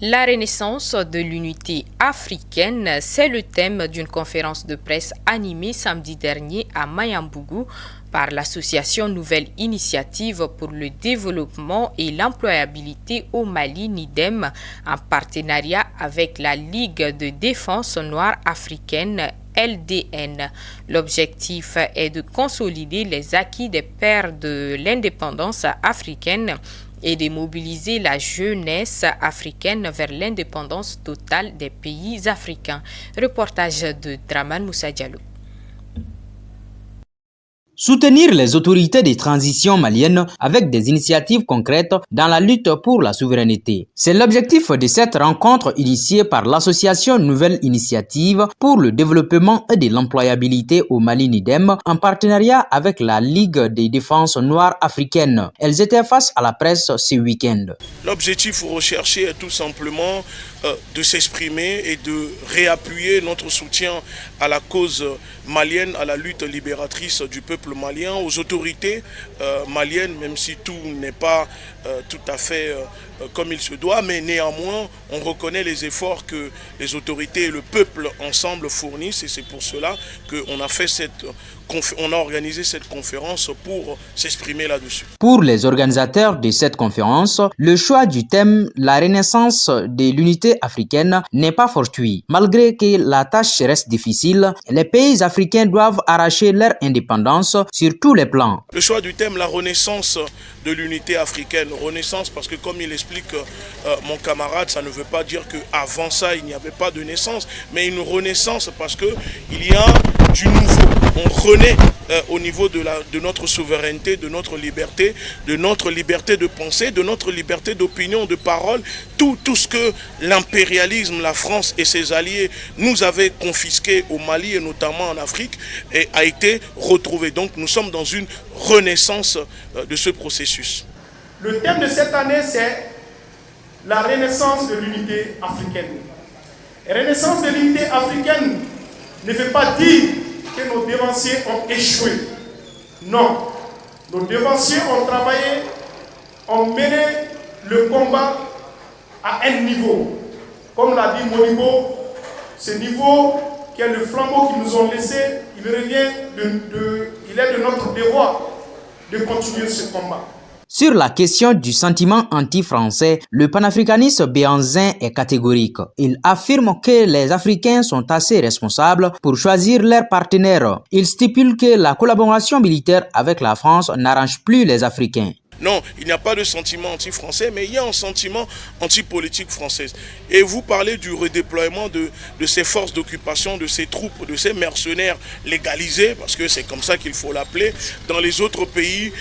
La renaissance de l'unité africaine, c'est le thème d'une conférence de presse animée samedi dernier à Mayambougou par l'association Nouvelle Initiative pour le développement et l'employabilité au Mali, NIDEM, en partenariat avec la Ligue de défense noire africaine, LDN. L'objectif est de consolider les acquis des pères de l'indépendance africaine et de mobiliser la jeunesse africaine vers l'indépendance totale des pays africains. Reportage de Draman Moussa Diallo. Soutenir les autorités des transitions maliennes avec des initiatives concrètes dans la lutte pour la souveraineté. C'est l'objectif de cette rencontre initiée par l'association Nouvelle Initiative pour le développement et de l'employabilité au Mali NIDEM en partenariat avec la Ligue des défenses noires africaines. Elles étaient face à la presse ce week-end. L'objectif recherché est tout simplement de s'exprimer et de réappuyer notre soutien à la cause malienne, à la lutte libératrice du peuple malien, aux autorités maliennes, même si tout n'est pas tout à fait comme il se doit, mais néanmoins on reconnaît les efforts que les autorités et le peuple ensemble fournissent, et c'est pour cela qu'on a fait on a organisé cette conférence pour s'exprimer là-dessus. Pour les organisateurs de cette conférence, le choix du thème « La renaissance de l'unité africaine » n'est pas fortuit. Malgré que la tâche reste difficile, les pays africains doivent arracher leur indépendance sur tous les plans. Le choix du thème « La renaissance de l'unité africaine », renaissance parce que comme il explique mon camarade, ça ne veut pas dire qu'avant ça il n'y avait pas de naissance, mais une renaissance parce qu'il y a du nouveau. On renaît au niveau de notre souveraineté, de notre liberté de penser, de notre liberté d'opinion, de parole, tout ce que l'impérialisme, la France et ses alliés nous avaient confisqué au Mali et notamment en Afrique a été retrouvé. Donc nous sommes dans une renaissance de ce processus. Le thème de cette année, c'est la renaissance de l'unité africaine. Et renaissance de l'unité africaine ne veut pas dire que nos dévanciers ont échoué. Non, nos dévanciers ont travaillé, ont mené le combat à un niveau. Comme l'a dit Monibo, ce niveau qui est le flambeau qu'ils nous ont laissé, il est de notre devoir de continuer ce combat. Sur la question du sentiment anti-français, le panafricaniste béanzin est catégorique. Il affirme que les Africains sont assez responsables pour choisir leurs partenaires. Il stipule que la collaboration militaire avec la France n'arrange plus les Africains. Non, il n'y a pas de sentiment anti-français, mais il y a un sentiment anti-politique française. Et vous parlez du redéploiement de ces forces d'occupation, de ces troupes, de ces mercenaires légalisés, parce que c'est comme ça qu'il faut l'appeler, dans les autres pays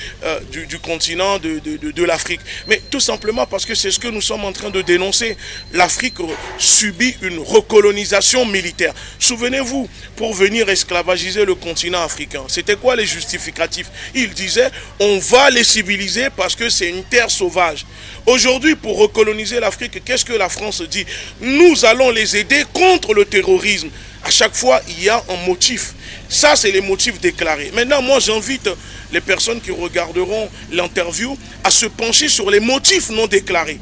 du continent de l'Afrique. Mais tout simplement parce que c'est ce que nous sommes en train de dénoncer. L'Afrique subit une recolonisation militaire. Souvenez-vous, pour venir esclavagiser le continent africain, c'était quoi les justificatifs? Ils disaient, on va les civiliser parce que c'est une terre sauvage. Aujourd'hui, pour recoloniser l'Afrique, qu'est-ce que la France dit? Nous allons les aider contre le terrorisme. À chaque fois, il y a un motif. Ça, c'est les motifs déclarés. Maintenant, moi, j'invite les personnes qui regarderont l'interview à se pencher sur les motifs non déclarés.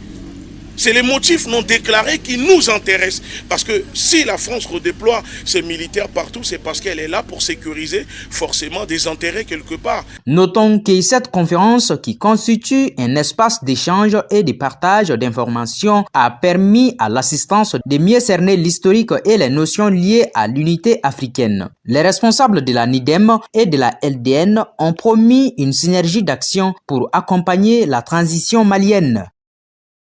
C'est les motifs non déclarés qui nous intéressent. Parce que si la France redéploie ses militaires partout, c'est parce qu'elle est là pour sécuriser forcément des intérêts quelque part. Notons que cette conférence, qui constitue un espace d'échange et de partage d'informations, a permis à l'assistance de mieux cerner l'historique et les notions liées à l'unité africaine. Les responsables de la NIDEM et de la LDN ont promis une synergie d'action pour accompagner la transition malienne.